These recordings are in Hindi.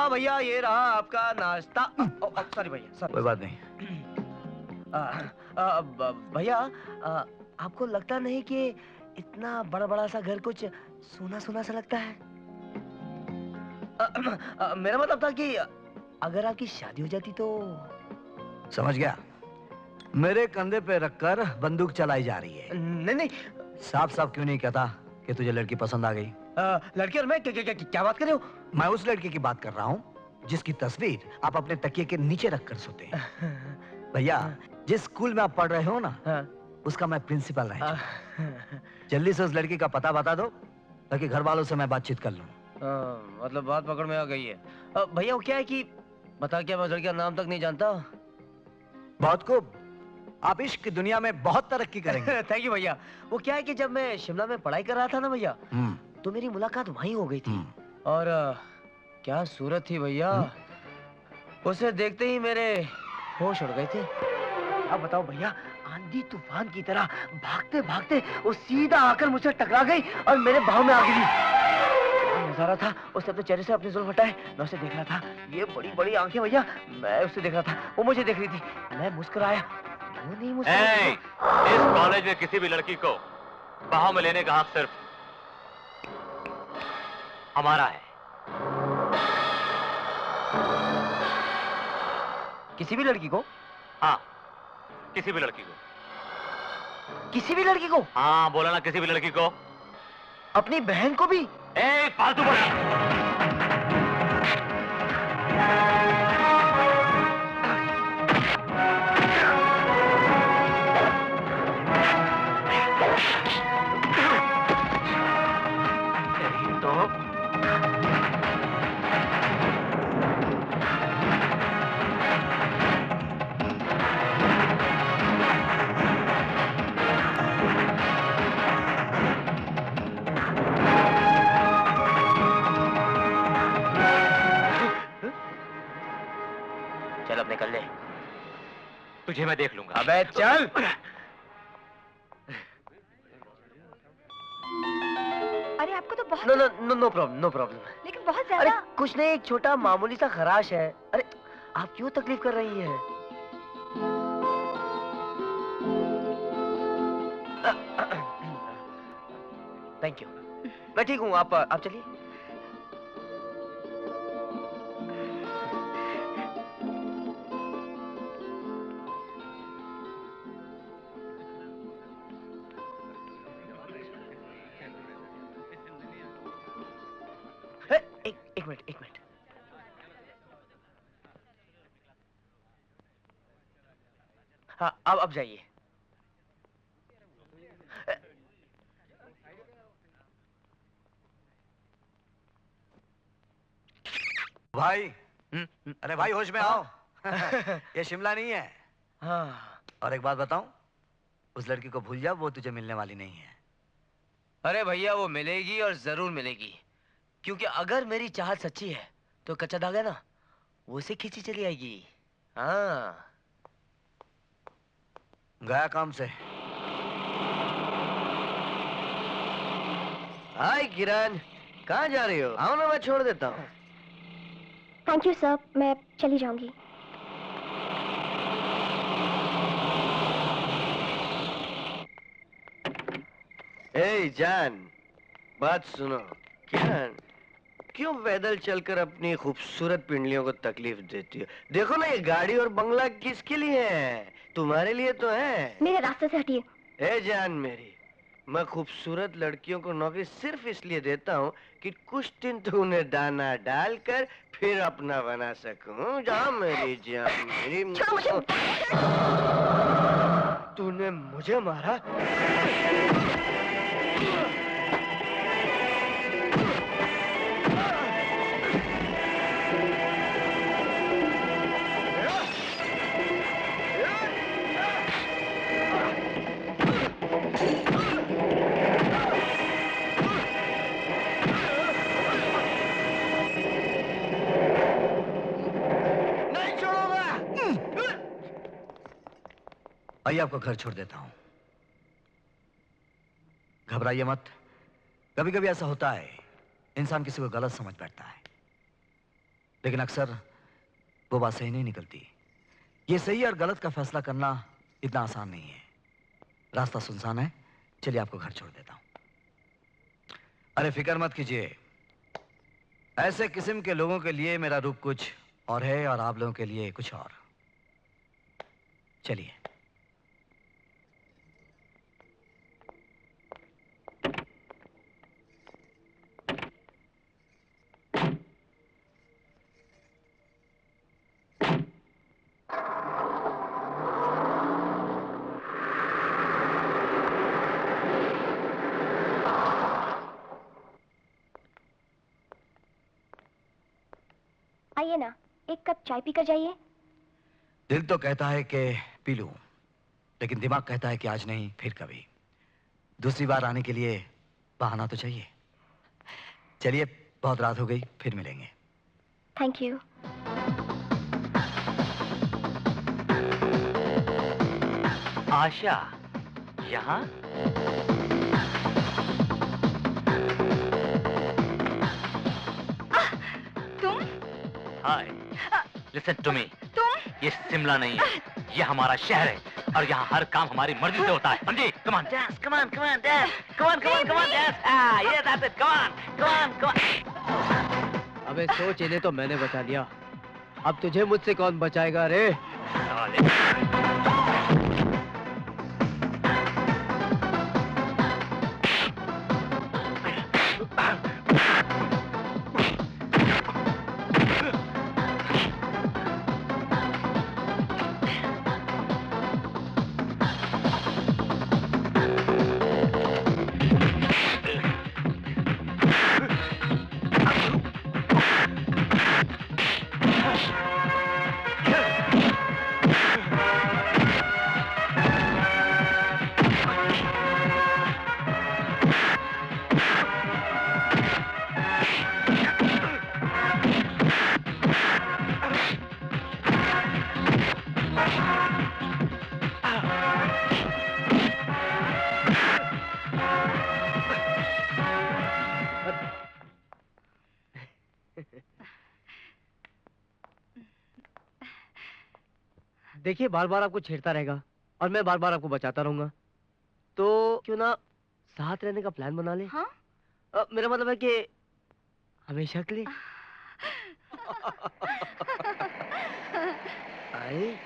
भैया ये रहा आपका नाश्ता। सॉरी भैया, सॉरी। कोई बात नहीं। भैया आपको लगता नहीं कि इतना बड़ा बड़ा सा घर कुछ सूना सूना सा लगता है? मेरा मतलब था कि अगर आपकी शादी हो जाती तो। समझ गया। मेरे कंधे पे रखकर बंदूक चलाई जा रही है। नहीं नहीं, साफ साफ क्यों नहीं कहता कि तुझे लड़की पसंद आ गई? लड़की और मैं क्या बात कर रहे हो? मैं उस लड़की की बात कर रहा हूँ जिसकी तस्वीर आप अपने तकिए के नीचे रखकर सोते हैं। भैया, जिस स्कूल में आप पढ़ रहे हो ना, उसका मैं प्रिंसिपल रह चुका। जल्दी से उस लड़की का पता बता दो ताकि घर वालों से मैं बातचीत कर लूं। मतलब बात पकड़ में आ गई है। भैया वो क्या है कि बता, क्या मैं उस लड़की का नाम तक नहीं जानता। बहुत खूब, आप इश्क की दुनिया में बहुत तरक्की करेंगे। थैंक यू भैया। वो क्या है कि जब मैं शिमला में पढ़ाई कर रहा था ना भैया, तो मेरी मुलाकात वहीं हो गई थी। और क्या सूरत थी भैया, उसे देखते ही मेरे होश उड़ गए थे। अब बताओ भैया, आंधी तूफान की तरह भागते भागते वो सीधा आकर मुझसे टकरा गई और मेरे बाहों में आ गिरी। नजारा था, उसने अपने चेहरे से अपने जुल्फ हटाए, मैं उसे देख रहा था। ये बड़ी बड़ी आंखें भैया, मैं उसे देख रहा था, वो मुझे देख रही थी। मैं मुस्कुराया, वो नहीं मुस्कुराया। इस कॉलेज में किसी भी लड़की को बाहों में लेने का हक सिर्फ हमारा है। किसी भी लड़की को? हाँ, किसी भी लड़की को। किसी भी लड़की को? हाँ, बोला ना, किसी भी लड़की को। अपनी बहन को भी? फालतू बोला। चल अब निकल ले। तुझे मैं देख लूंगा। अबे चल। अरे आपको तो बहुत नो प्रॉब्लम। लेकिन बहुत अरे ज्यादा। कुछ नहीं, एक छोटा मामूली सा खराश है। अरे आप क्यों तकलीफ कर रही हैं? थैंक यू, मैं ठीक हूँ। आप चलिए। एक मिनट। हाँ, अब जाइए। भाई, अरे भाई होश में आओ। ये शिमला नहीं है। हाँ। और एक बात बताऊं, उस लड़की को भूल जा, वो तुझे मिलने वाली नहीं है। अरे भैया वो मिलेगी और जरूर मिलेगी, क्योंकि अगर मेरी चाहत सच्ची है तो कच्चा धागा ना, वो उसे खींची चली आएगी। हाँ। गया काम से। हाय किरण, कहाँ जा रही हो? आओ ना, मैं छोड़ देता हूँ। थैंक यू सर, मैं चली जाऊंगी। ए जान, बात सुनो। किरण, क्यों पैदल चलकर अपनी खूबसूरत पिंडलियों को तकलीफ देती हो? देखो ना, ये गाड़ी और बंगला किसके लिए है? तुम्हारे लिए तो है। मेरे रास्ते से हटिए। ए जान मेरी, मैं खूबसूरत लड़कियों को नौकरी सिर्फ इसलिए देता हूँ कि कुछ दिन तो उन्हें दाना डालकर फिर अपना बना सकूं। जा मेरी जान मेरी। तूने मुझे मारा? आइए आपको घर छोड़ देता हूं। घबराइए मत, कभी कभी ऐसा होता है इंसान किसी को गलत समझ बैठता है, लेकिन अक्सर वो बात सही नहीं निकलती। ये सही और गलत का फैसला करना इतना आसान नहीं है। रास्ता सुनसान है, चलिए आपको घर छोड़ देता हूं। अरे फिक्र मत कीजिए, ऐसे किस्म के लोगों के लिए मेरा रूप कुछ और है और आप लोगों के लिए कुछ और। चलिए। आइए ना, एक कप चाय पीकर जाइए। दिल तो कहता है कि पी लूं, लेकिन दिमाग कहता है कि आज नहीं फिर कभी। दूसरी बार आने के लिए बहाना तो चाहिए। चलिए, बहुत रात हो गई, फिर मिलेंगे। Thank you. आशा यहाँ? तुम? हाय, लिसन टू मी। तुम? ये शिमला नहीं है, ये हमारा शहर है और यहाँ हर काम हमारी मर्जी से होता है। समझी? Come on, dance, come on, come on, dance, come on, come on, come on, dance. Ah, yeah, that's it. Come on, come on, come on. अबे सोच, इन्हें तो मैंने बचा लिया, अब तुझे मुझसे कौन बचाएगा रे? देखिए, बार बार आपको छेड़ता रहेगा और मैं बार बार आपको बचाता रहूंगा, तो क्यों ना साथ रहने का प्लान बना ले? हाँ? मेरा मतलब है कि हमेशा के लिए। आए?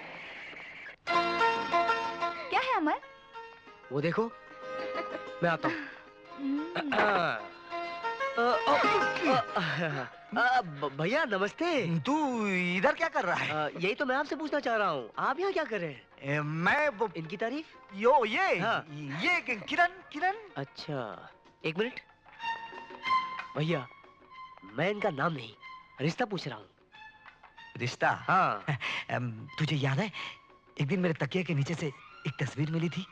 क्या है अमर? वो देखो, मैं आता हूँ। भैया नमस्ते। तू इधर क्या कर रहा है? यही तो मैं आपसे पूछना चाह रहा हूँ, आप यहाँ क्या कर रहे हैं? मैं वो इनकी तारीफ? हाँ। ये किरण। अच्छा, एक मिनट भैया, मैं इनका नाम नहीं, रिश्ता पूछ रहा हूँ। रिश्ता? हाँ। तुझे याद है एक दिन मेरे तकिए के नीचे से एक तस्वीर मिली थी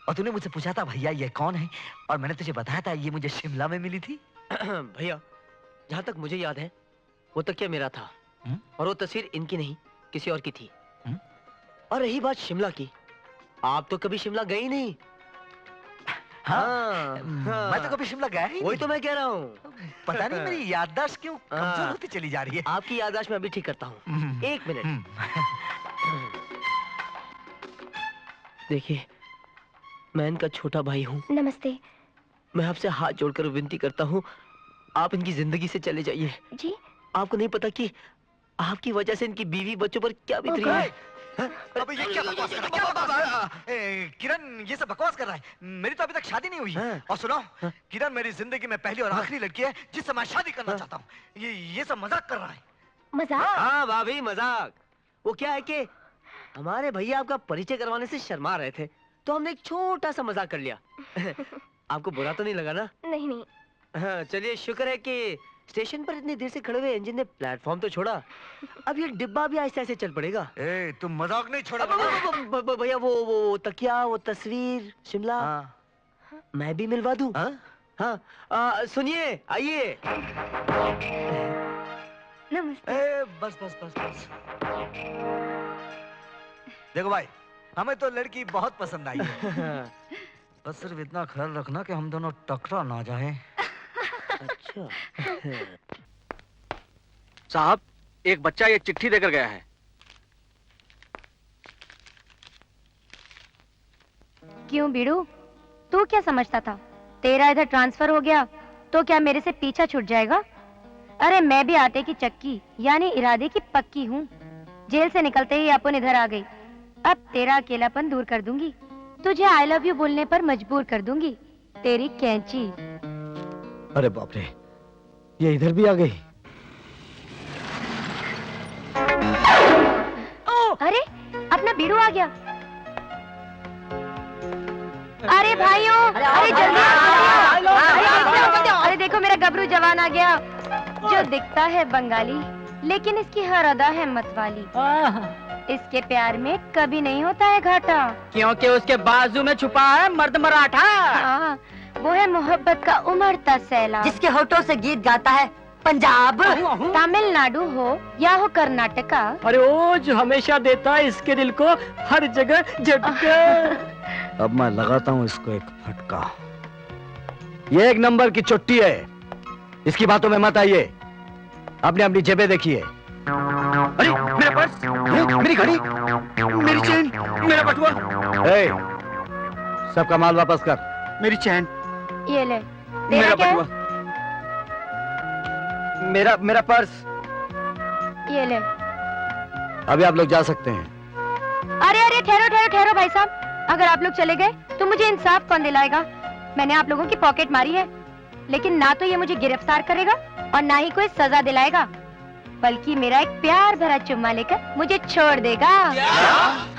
और तूने मुझसे पूछा था भैया ये कौन है, और मैंने तुझे बताया था ये मुझे शिमला में मिली थी। भैया, जहाँ तक मुझे याद है वो तकिया मेरा था। और वो तस्वीर इनकी नहीं, किसी और की थी। और रही बात शिमला की, आप तो कभी शिमला गए ही नहीं। हाँ, मैं तो कभी शिमला गया ही नहीं। वही तो मैं कह रहा हूँ। पता नहीं मेरी याददाश्त क्यों कमजोर होती चली जा रही है। आपकी याददाश्त मैं अभी ठीक करता हूँ, एक मिनट। देखिए, मैं इनका छोटा भाई हूँ। नमस्ते। मैं आपसे हाथ जोड़कर विनती करता हूँ, आप इनकी जिंदगी से चले जाइए। जी? आपको नहीं पता कि आपकी वजह से इनकी बीवी बच्चों पर क्या बीत रही है। अबे ये क्या बकवास कर रहा है? क्या बकवास कर रहा है? किरण ये सब बकवास कर रहा है। मेरी तो अभी तक शादी नहीं हुई। और सुनो, किरण मेरी जिंदगी में पहली और आखिरी लड़की है जिससे मैं शादी करना चाहता हूँ। ये सब मजाक कर रहा है। मजाक? हाँ भाभी, मजाक। वो क्या है कि हमारे भैया आपका परिचय करवाने से शर्मा रहे थे, तो हमने एक छोटा सा मजाक कर लिया। आपको बुरा तो नहीं लगा ना? नहीं। हाँ, चलिए, शुक्र है कि स्टेशन पर इतनी देर से खड़े हुए इंजन ने प्लेटफॉर्म तो छोड़ा। अब ये डिब्बा भी आहिस्ते आहिस्ते चल पड़ेगा। तुम मजाक नहीं छोड़ा? भैया, वो तकिया, वो तस्वीर, शिमला, मैं भी मिलवा दूं? हाँ, सुनिए, आइए। नमस्ते। बस। देखो भाई, हमें तो लड़की बहुत पसंद आई है। बस सिर्फ इतना ख्याल रखना कि हम दोनों टकरा ना जाए। अच्छा। साहब, एक बच्चा ये चिट्ठी देकर गया है। क्यों बीड़ू, तू क्या समझता था तेरा इधर ट्रांसफर हो गया तो क्या मेरे से पीछा छूट जाएगा? अरे मैं भी आटे की चक्की यानी इरादे की पक्की हूँ। जेल से निकलते ही अपन इधर आ गई। अब तेरा अकेलापन दूर कर दूंगी, तुझे आई लव यू बोलने पर मजबूर कर दूंगी। तेरी कैंची। अरे बाप रे, ये इधर भी आ गई। अरे अपना बीड़ू आ गया। अरे भाइयों, अरे जल्दी अरे देखो मेरा गबरू जवान आ गया, जो दिखता है बंगाली लेकिन इसकी हर अदा है मतवाली। इसके प्यार में कभी नहीं होता है घाटा, क्योंकि उसके बाजू में छुपा है मर्द मराठा। हाँ, वो है मोहब्बत का उमड़ता सैलाब, जिसके होठों से गीत गाता है पंजाब, तमिलनाडु हो या हो कर्नाटका। अरे ओ जो हमेशा देता है इसके दिल को हर जगह झटका। अब मैं लगाता हूँ इसको एक फटका। ये एक नंबर की चुट्टी है, इसकी बातों में मत आइए। आपने अपनी जेबें देखिए। अरे मेरा पर्स, मेरी घड़ी, मेरी चेन, मेरा बटुआ। ए, सबका माल वापस कर। मेरी चैन, ये ले। मेरा क्या है? बटुआ, मेरा पर्स। ये ले। अभी आप लोग जा सकते हैं। अरे अरे ठहरो ठहरो ठहरो भाई साहब, अगर आप लोग चले गए तो मुझे इंसाफ कौन दिलाएगा? मैंने आप लोगों की पॉकेट मारी है, लेकिन ना तो ये मुझे गिरफ्तार करेगा और ना ही कोई सजा दिलाएगा, बल्कि मेरा एक प्यार भरा चुम्मा लेकर मुझे छोड़ देगा।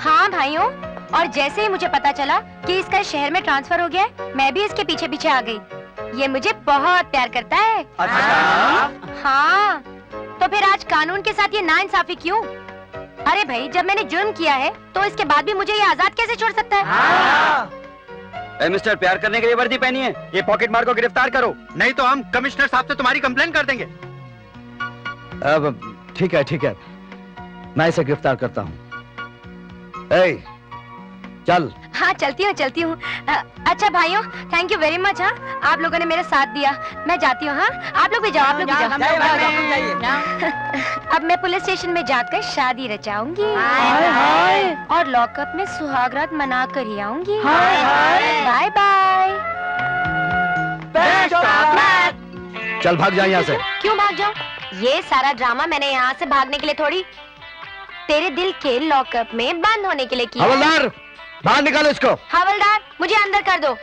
हाँ भाइयों, और जैसे ही मुझे पता चला कि इसका शहर में ट्रांसफर हो गया है, मैं भी इसके पीछे पीछे आ गई। ये मुझे बहुत प्यार करता है। हाँ, तो फिर आज कानून के साथ ये नाइंसाफी क्यों? अरे भाई, जब मैंने जुर्म किया है तो इसके बाद भी मुझे ये आजाद कैसे छोड़ सकता है? ए मिस्टर, प्यार करने के लिए वर्दी पहनी है, ये पॉकेट मार को गिरफ्तार करो, नहीं तो हम कमिश्नर साहब से तुम्हारी कंप्लेन कर देंगे। अब ठीक है, मैं इसे गिरफ्तार करता हूँ। ए, चल। हाँ चलती हूँ। अच्छा भाइयों, थैंक यू वेरी मच। हाँ, आप लोगों ने मेरा साथ दिया। मैं जाती हूँ। हाँ, आप लोग भी जाओ, आप लोग भी जाओ। अब मैं पुलिस स्टेशन में जाकर शादी रचाऊंगी और लॉकअप में सुहागरात मना कर ही आऊंगी। Bye bye. चल भाग जा यहाँ से। क्यों भाग जाऊँ? ये सारा ड्रामा मैंने यहाँ से भागने के लिए थोड़ी, तेरे दिल के लॉकअप में बंद होने के लिए किया। हवलदार, बाहर निकालो इसको। हवलदार, मुझे अंदर कर दो।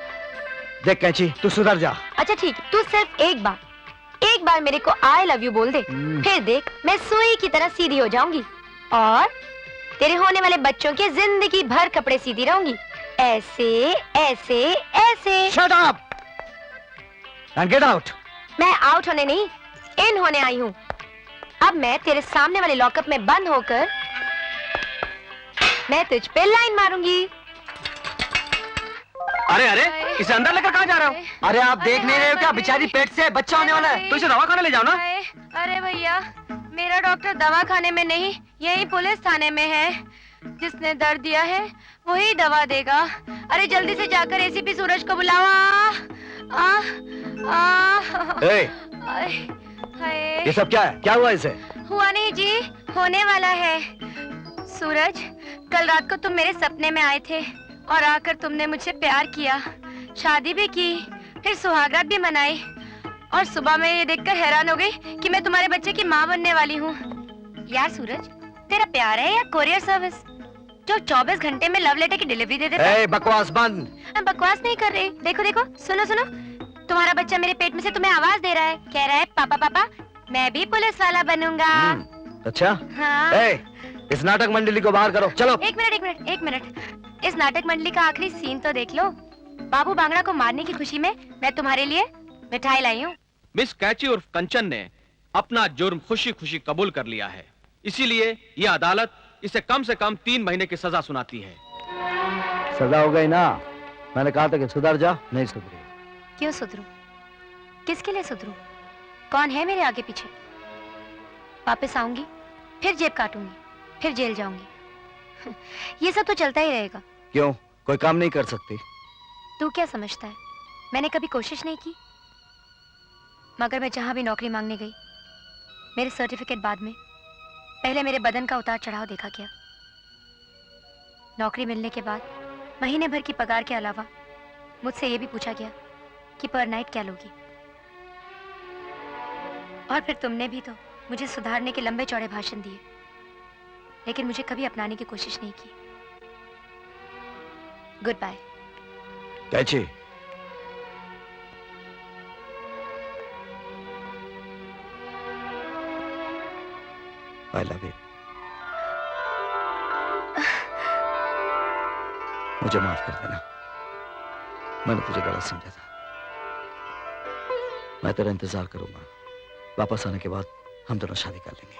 देख कैंची, तू सुधर जा। अच्छा ठीक है, तू सिर्फ एक बार मेरे को आई लव यू बोल दे, फिर देख मैं सुई की तरह सीधी हो जाऊंगी और तेरे होने वाले बच्चों के जिंदगी भर कपड़े सीधी रहूंगी, ऐसे ऐसे ऐसे। Shut up and get out. मैं आउट होने नहीं, इन होने आई हूँ। अब मैं तेरे सामने वाले लॉकअप में बंद होकर मैं तुझ पे लाइन मारूंगी। अरे अरे, इसे अंदर लेकर कहाँ जा रहे हो? अरे आप देख नहीं रहे हो क्या, बेचारी पेट से बच्चा होने वाला है। तो इसे दवा खाने ले जाओ ना। अरे भैया, मेरा डॉक्टर दवा खाने में नहीं, यही पुलिस थाने में है। जिसने दर्द दिया है वही दवा देगा। अरे जल्दी से जाकर एसीपी सूरज को बुलाओ। ये सब क्या है? क्या हुआ इसे? हुआ नहीं जी, होने वाला है। सूरज, कल रात को तुम मेरे सपने में आए थे और आकर तुमने मुझसे प्यार किया, शादी भी की, फिर सुहागरात भी मनाई और सुबह मैं ये देखकर हैरान हो गई कि मैं तुम्हारे बच्चे की माँ बनने वाली हूँ। यार सूरज, तेरा प्यार है या कोरियर सर्विस जो 24 घंटे में लव लेटर की डिलीवरी दे देता है? बकवास बंद। मैं बकवास नहीं कर रही। देखो देखो, सुनो सुनो, तुम्हारा बच्चा मेरे पेट में से तुम्हें आवाज दे रहा है, कह रहा है पापा पापा मैं भी पुलिस वाला बनूंगा। अच्छा? हाँ। इस नाटक मंडली को बाहर करो, चलो। एक मिनट, इस नाटक मंडली का आखिरी सीन तो देख लो। बाबू बांगड़ा को मारने की खुशी में मैं तुम्हारे लिए मिठाई लाई हूँ। मिस कैची उर्फ कंचन ने अपना जुर्म खुशी खुशी कबूल कर लिया है, इसीलिए ये अदालत इसे कम से कम 3 महीने की सजा सुनाती है। सजा हो गई ना? मैंने कहा था कि सुधर जा, नहीं सुधरी। क्यों सुधरूं? किसके लिए सुधरूं? कौन है मेरे आगे पीछे? वापस आऊंगी, फिर जेब काटूंगी, फिर जेल जाऊंगी। ये सब तो चलता ही रहेगा। क्यों, कोई काम नहीं कर सकती? तू क्या समझता है, मैंने कभी कोशिश नहीं की? मगर मैं जहाँ भी नौकरी मांगने गई, मेरे सर्टिफिकेट बाद में, पहले मेरे बदन का उतार चढ़ाव देखा गया। नौकरी मिलने के बाद महीने भर की पगार के अलावा मुझसे ये भी पूछा गया कि पर नाइट क्या लोगी। और फिर तुमने भी तो मुझे सुधारने के लंबे चौड़े भाषण दिए, लेकिन मुझे कभी अपनाने की कोशिश नहीं की। Good bye. कैची, आई लव यू। मुझे माफ कर देना, मैंने तुझे गलत समझा था। मैं तेरा इंतजार करूंगा, वापस आने के बाद हम दोनों शादी कर लेंगे।